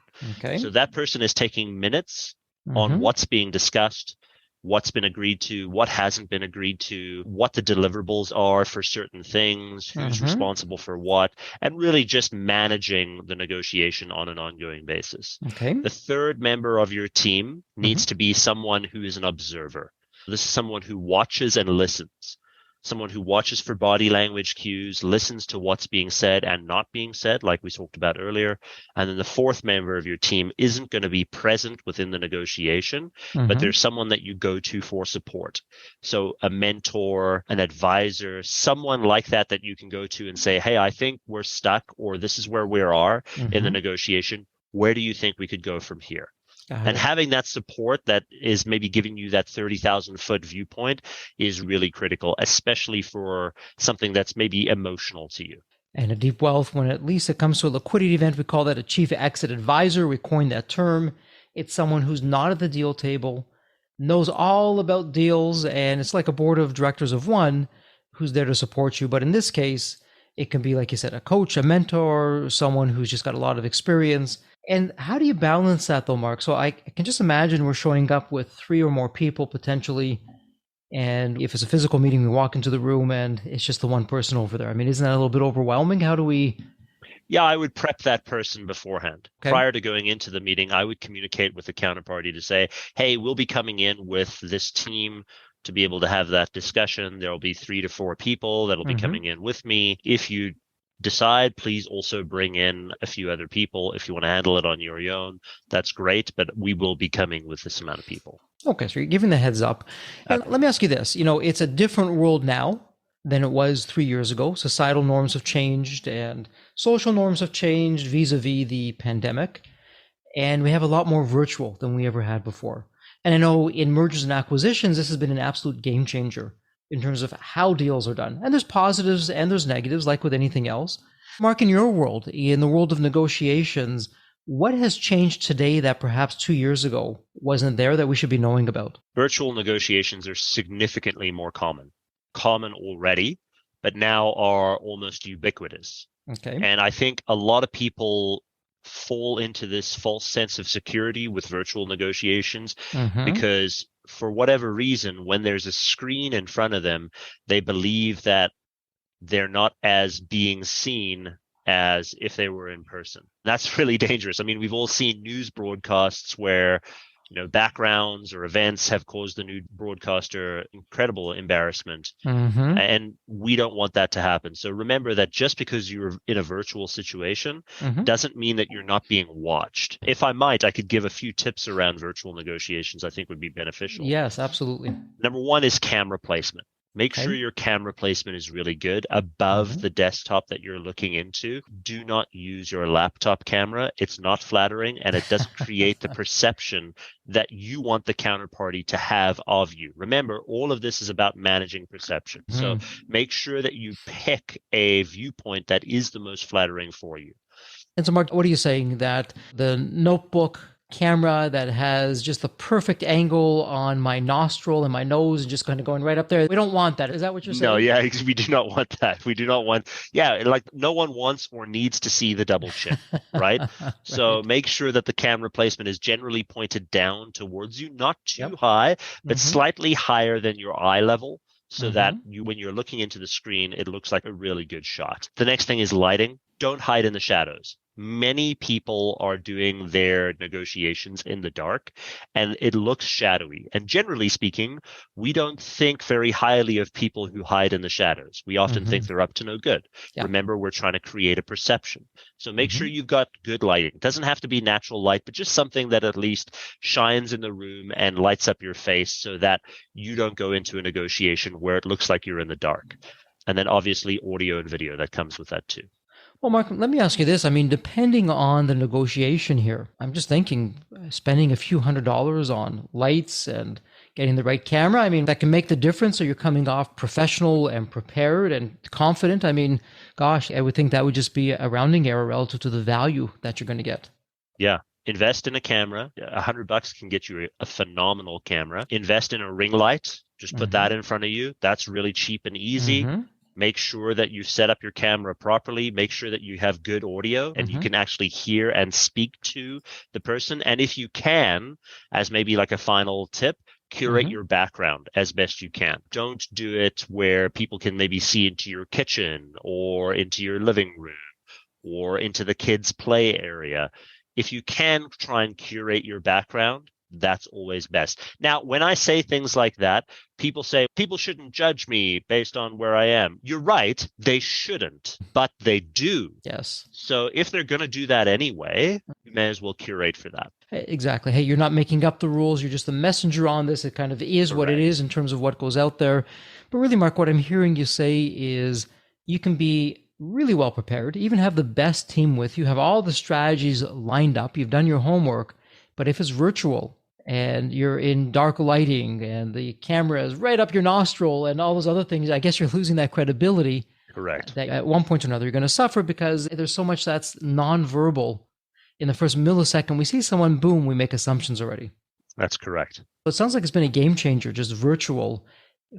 So that person is taking minutes on what's being discussed, what's been agreed to, what hasn't been agreed to, what the deliverables are for certain things, who's responsible for what, and really just managing the negotiation on an ongoing basis. Okay. The third member of your team needs to be someone who is an observer. This is someone who watches and listens. Someone who watches for body language cues, listens to what's being said and not being said, like we talked about earlier. And then the fourth member of your team isn't going to be present within the negotiation, but there's someone that you go to for support. So a mentor, an advisor, someone like that you can go to and say, hey, I think we're stuck, or this is where we are in the negotiation. Where do you think we could go from here? And having that support that is maybe giving you that 30,000-foot viewpoint is really critical, especially for something that's maybe emotional to you. And a deep wealth, when at least it comes to a liquidity event, we call that a chief exit advisor. We coined that term. It's someone who's not at the deal table, knows all about deals, and it's like a board of directors of one who's there to support you. But in this case, it can be, like you said, a coach, a mentor, someone who's just got a lot of experience. And how do you balance that though, Mark? So I can just imagine we're showing up with 3 or more people potentially. And if it's a physical meeting, we walk into the room and it's just the one person over there. I mean, isn't that a little bit overwhelming? How do we? Yeah, I would prep that person beforehand. Okay. Prior to going into the meeting, I would communicate with the counterparty to say, hey, we'll be coming in with this team to be able to have that discussion. There'll be 3 to 4 people that'll be coming in with me. If you decide, please also bring in a few other people. If you want to handle it on your own, that's great, but we will be coming with this amount of people. Okay, so you're giving the heads up. And let me ask you this. It's a different world now than it was 3 years ago. Societal norms have changed and social norms have changed vis-a-vis the pandemic. And we have a lot more virtual than we ever had before. And I know in mergers and acquisitions, this has been an absolute game changer in terms of how deals are done. And there's positives and there's negatives, like with anything else. Mark, in your world, in the world of negotiations, what has changed today that perhaps 2 years ago wasn't there that we should be knowing about? Virtual negotiations are significantly more common already, but now are almost ubiquitous. Okay. And I think a lot of people fall into this false sense of security with virtual negotiations because for whatever reason, when there's a screen in front of them, they believe that they're not as being seen as if they were in person. That's really dangerous. I mean, we've all seen news broadcasts where backgrounds or events have caused the new broadcaster incredible embarrassment. And we don't want that to happen. So remember that just because you're in a virtual situation doesn't mean that you're not being watched. If I might, I could give a few tips around virtual negotiations I think would be beneficial. Yes, absolutely. Number one is camera placement. Make sure your camera placement is really good above the desktop that you're looking into. Do not use your laptop camera. It's not flattering and it doesn't create the perception that you want the counterparty to have of you. Remember, all of this is about managing perception. So make sure that you pick a viewpoint that is the most flattering for you. And so, Mark, what are you saying? That the notebook camera that has just the perfect angle on my nostril and my nose and just kind of going right up there. We don't want that. Is that what you're saying? No, yeah, we do not want that. We do not want, like no one wants or needs to see the double chin, right? So make sure that the camera placement is generally pointed down towards you, not too high, but slightly higher than your eye level. So that when you're looking into the screen, it looks like a really good shot. The next thing is lighting. Don't hide in the shadows. Many people are doing their negotiations in the dark and it looks shadowy. And generally speaking, we don't think very highly of people who hide in the shadows. We often think they're up to no good. Yeah. Remember, we're trying to create a perception. So make sure you've got good lighting. It doesn't have to be natural light, but just something that at least shines in the room and lights up your face so that you don't go into a negotiation where it looks like you're in the dark. And then obviously audio and video that comes with that too. Well, Mark, let me ask you this. I mean, depending on the negotiation here, I'm just thinking spending a few $100s on lights and getting the right camera. I mean, that can make the difference. So you're coming off professional and prepared and confident. I mean, gosh, I would think that would just be a rounding error relative to the value that you're going to get. Yeah. Invest in a camera. $100 can get you a phenomenal camera. Invest in a ring light. Just put that in front of you. That's really cheap and easy. Make sure that you set up your camera properly. Make sure that you have good audio and you can actually hear and speak to the person. And if you can, as maybe like a final tip, Curate your background as best you can. Don't do it where people can maybe see into your kitchen or into your living room or into the kids' play area. If you can try and curate your background, that's always best. Now, when I say things like that, people say, people shouldn't judge me based on where I am. You're right, they shouldn't, but they do. Yes. So if they're going to do that anyway, you may as well curate for that. Exactly. Hey, you're not making up the rules. You're just the messenger on this. It kind of is what it is in terms of what goes out there. But really, Mark, what I'm hearing you say is you can be really well prepared, even have the best team with you, have all the strategies lined up. You've done your homework. But if it's virtual and you're in dark lighting and the camera is right up your nostril and all those other things, I guess you're losing that credibility. Correct. That at one point or another, you're going to suffer because there's so much that's nonverbal. In the first millisecond, we see someone, boom, we make assumptions already. That's correct. So it sounds like it's been a game changer, just virtual,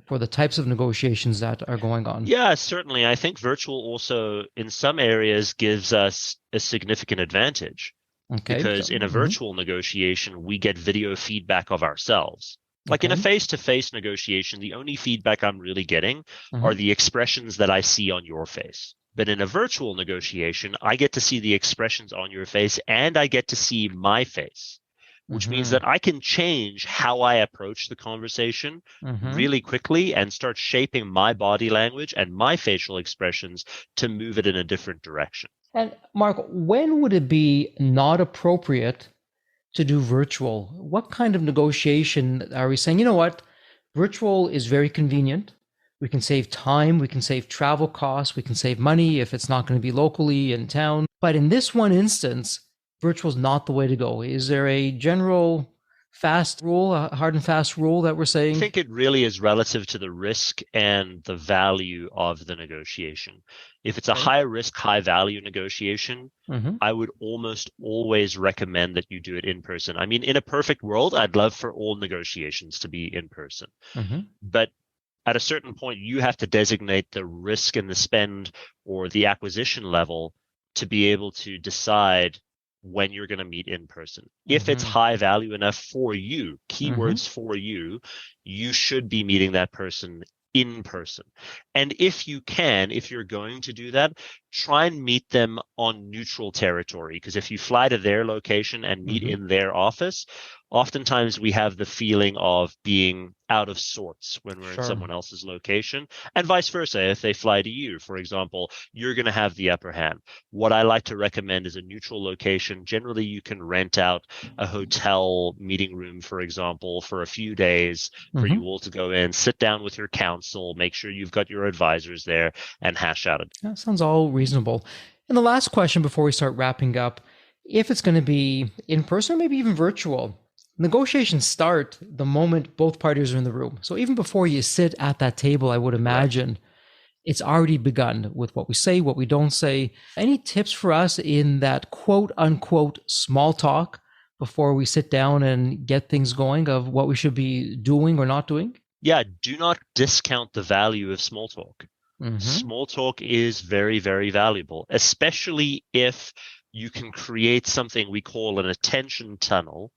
for the types of negotiations that are going on. Yeah, certainly. I think virtual also, in some areas, gives us a significant advantage. Okay. Because in a virtual negotiation, we get video feedback of ourselves. Like in a face-to-face negotiation, the only feedback I'm really getting are the expressions that I see on your face. But in a virtual negotiation, I get to see the expressions on your face and I get to see my face, which means that I can change how I approach the conversation really quickly and start shaping my body language and my facial expressions to move it in a different direction. And Mark, when would it be not appropriate to do virtual? What kind of negotiation are we saying, you know what, virtual is very convenient. We can save time, we can save travel costs, we can save money if it's not going to be locally in town. But in this one instance, virtual is not the way to go. Is there a general fast rule, a hard and fast rule that we're saying? I think it really is relative to the risk and the value of the negotiation. If it's a high risk, high value negotiation, I would almost always recommend that you do it in person. I mean, in a perfect world, I'd love for all negotiations to be in person. But at a certain point, you have to designate the risk and the spend or the acquisition level to be able to decide when you're going to meet in person. If it's high value enough for you, keywords for you, you should be meeting that person in person. And if you can, if you're going to do that, try and meet them on neutral territory. Because if you fly to their location and meet in their office, oftentimes we have the feeling of being out of sorts when we're in someone else's location, and vice versa. If they fly to you, for example, you're going to have the upper hand. What I like to recommend is a neutral location. Generally, you can rent out a hotel meeting room, for example, for a few days for you all to go in, sit down with your counsel, make sure you've got your advisors there, and hash out it. That sounds all reasonable. And the last question before we start wrapping up, if it's going to be in person or maybe even virtual, negotiations start the moment both parties are in the room. So even before you sit at that table, I would imagine it's already begun with what we say, what we don't say. Any tips for us in that quote unquote small talk before we sit down and get things going of what we should be doing or not doing? Yeah, do not discount the value of small talk. Small talk is very, very valuable, especially if you can create something we call an attention tunnel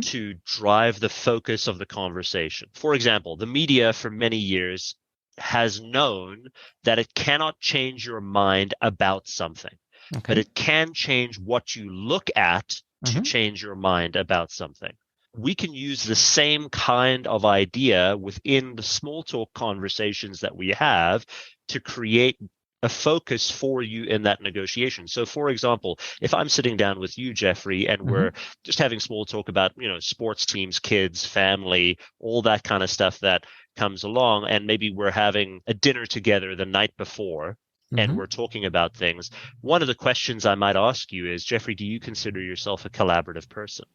to drive the focus of the conversation. For example, the media for many years has known that it cannot change your mind about something, but it can change what you look at to change your mind about something. We can use the same kind of idea within the small talk conversations that we have to create a focus for you in that negotiation. So for example, if I'm sitting down with you, Jeffrey, and we're just having small talk about, sports teams, kids, family, all that kind of stuff that comes along, and maybe we're having a dinner together the night before, and we're talking about things. One of the questions I might ask you is, Jeffrey, do you consider yourself a collaborative person?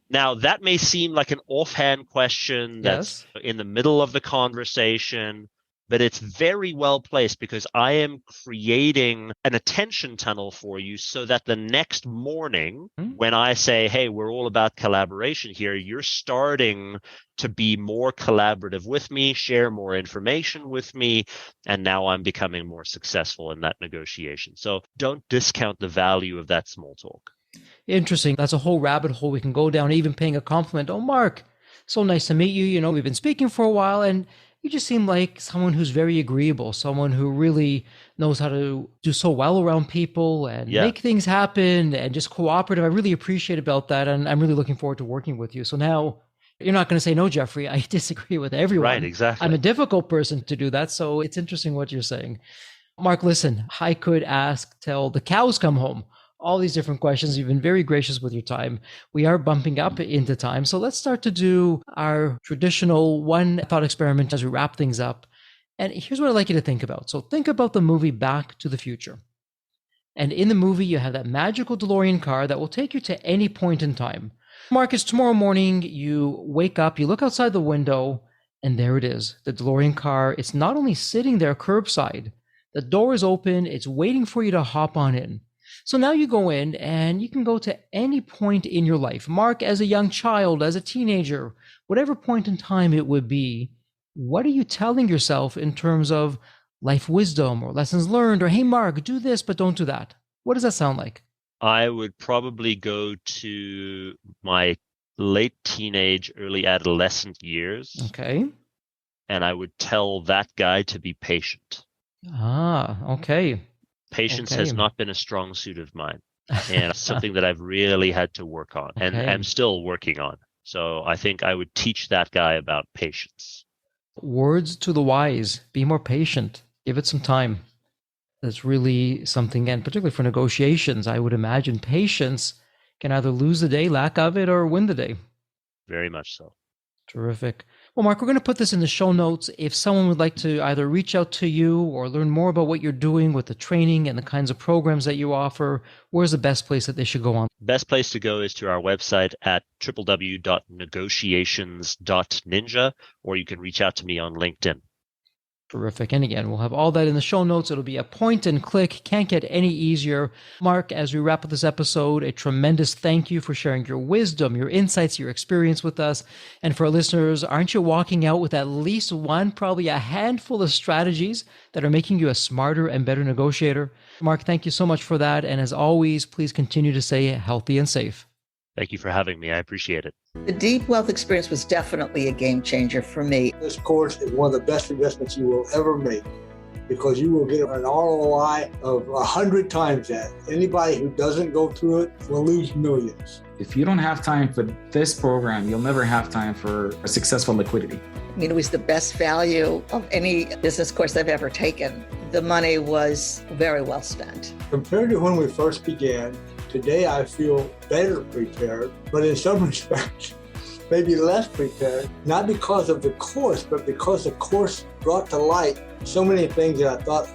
Now, that may seem like an offhand question that's in the middle of the conversation, but it's very well placed because I am creating an attention tunnel for you so that the next morning when I say, hey, we're all about collaboration here, you're starting to be more collaborative with me, share more information with me, and now I'm becoming more successful in that negotiation. So don't discount the value of that small talk. Interesting. That's a whole rabbit hole we can go down, even paying a compliment. Oh, Mark, So nice to meet you. We've been speaking for a while, and you just seem like someone who's very agreeable, someone who really knows how to do so well around people and Yeah, make things happen and just cooperative. I really appreciate about that. And I'm really looking forward to working with you. So now you're not going to say, no, Jeffrey, I disagree with right, everyone. I'm a exactly. difficult person to do that. So it's interesting what you're saying. Mark, listen, I could ask till the cows come home all these different questions. You've been very gracious with your time. We are bumping up into time. So let's start to do our traditional one thought experiment as we wrap things up. And here's what I'd like you to think about. So think about the movie Back to the Future. And in the movie, you have that magical DeLorean car that will take you to any point in time. Mark, it's tomorrow morning. You wake up, you look outside the window, and there it is, the DeLorean car. It's not only sitting there curbside, the door is open, it's waiting for you to hop on in. So now you go in and you can go to any point in your life. Mark, as a young child, as a teenager, whatever point in time it would be, what are you telling yourself in terms of life wisdom or lessons learned? Or, hey, Mark, do this, but don't do that. What does that sound like? I would probably go to my late teenage, early adolescent years, Okay. and I would tell that guy to be patient. Okay. Patience Okay. has not been a strong suit of mine, and something that I've really had to work on and Okay. am still working on. So I think I would teach that guy about patience. Words to the wise. Be more patient. Give it some time. That's really something, and particularly for negotiations, I would imagine patience can either lose the day, lack of it, or win the day. Very much so. Terrific. Well, Mark, we're going to put this in the show notes. If someone would like to either reach out to you or learn more about what you're doing with the training and the kinds of programs that you offer, where's the best place that they should go on? Best place to go is to our website at www.negotiations.ninja, or you can reach out to me on LinkedIn. Terrific. And again, we'll have all that in the show notes. It'll be a point and click. Can't get any easier. Mark, as we wrap up this episode, a tremendous thank you for sharing your wisdom, your insights, your experience with us. And for our listeners, aren't you walking out with at least one, probably a handful of strategies that are making you a smarter and better negotiator? Mark, thank you so much for that. And as always, please continue to stay healthy and safe. Thank you for having me. I appreciate it. The Deep Wealth experience was definitely a game changer for me. This course is one of the best investments you will ever make because you will get an ROI of 100 times that. Anybody who doesn't go through it will lose millions. If you don't have time for this program, you'll never have time for a successful liquidity. I mean, it was the best value of any business course I've ever taken. The money was very well spent. Compared to when we first began, today I feel better prepared, but in some respects, maybe less prepared, not because of the course, but because the course brought to light so many things that I thought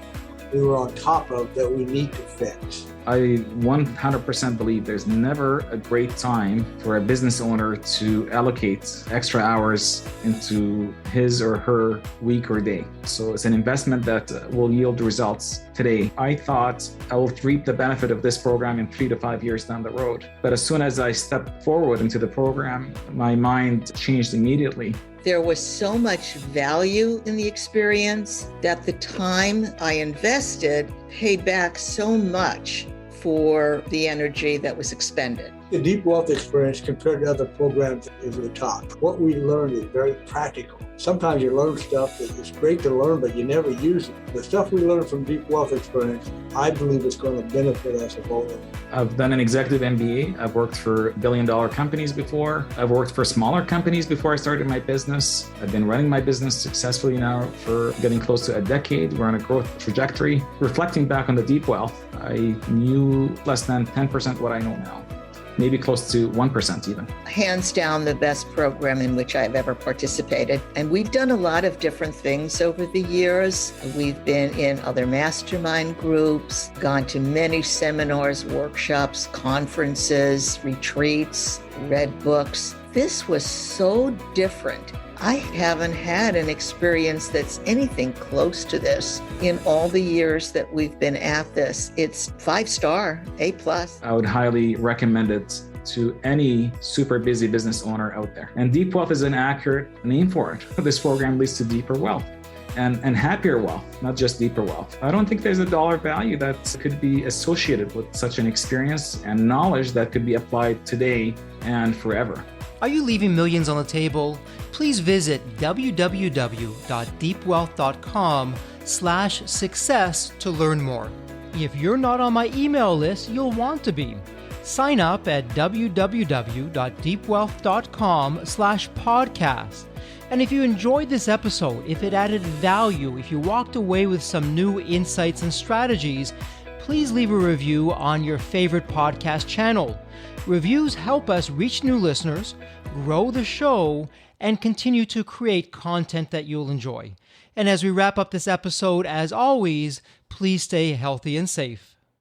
we were on top of that we need to fix. I 100% believe there's never a great time for a business owner to allocate extra hours into his or her week or day. So it's an investment that will yield results today. I thought I will reap the benefit of this program in 3 to 5 years down the road. But as soon as I stepped forward into the program, my mind changed immediately. There was so much value in the experience that the time I invested paid back so much for the energy that was expended. The Deep Wealth experience compared to other programs is the top. What we learned is very practical. Sometimes you learn stuff that is great to learn, but you never use it. The stuff we learned from Deep Wealth experience, I believe is going to benefit us both. I've done an executive MBA. I've worked for billion-dollar companies before. I've worked for smaller companies before I started my business. I've been running my business successfully now for getting close to a decade. We're on a growth trajectory. Reflecting back on the Deep Wealth, I knew less than 10% what I know now. Maybe close to 1% even. Hands down the best program in which I've ever participated. And we've done a lot of different things over the years. We've been in other mastermind groups, gone to many seminars, workshops, conferences, retreats, read books. This was so different. I haven't had an experience that's anything close to this in all the years that we've been at this. It's 5-star, A+. I would highly recommend it to any super busy business owner out there. And Deep Wealth is an accurate name for it. This program leads to deeper wealth and happier wealth, not just deeper wealth. I don't think there's a dollar value that could be associated with such an experience and knowledge that could be applied today and forever. Are you leaving millions on the table? Please visit www.deepwealth.com/success to learn more. If you're not on my email list, you'll want to be. Sign up at www.deepwealth.com/podcast. And if you enjoyed this episode, if it added value, if you walked away with some new insights and strategies, please leave a review on your favorite podcast channel. Reviews help us reach new listeners, grow the show, and continue to create content that you'll enjoy. And as we wrap up this episode, as always, please stay healthy and safe.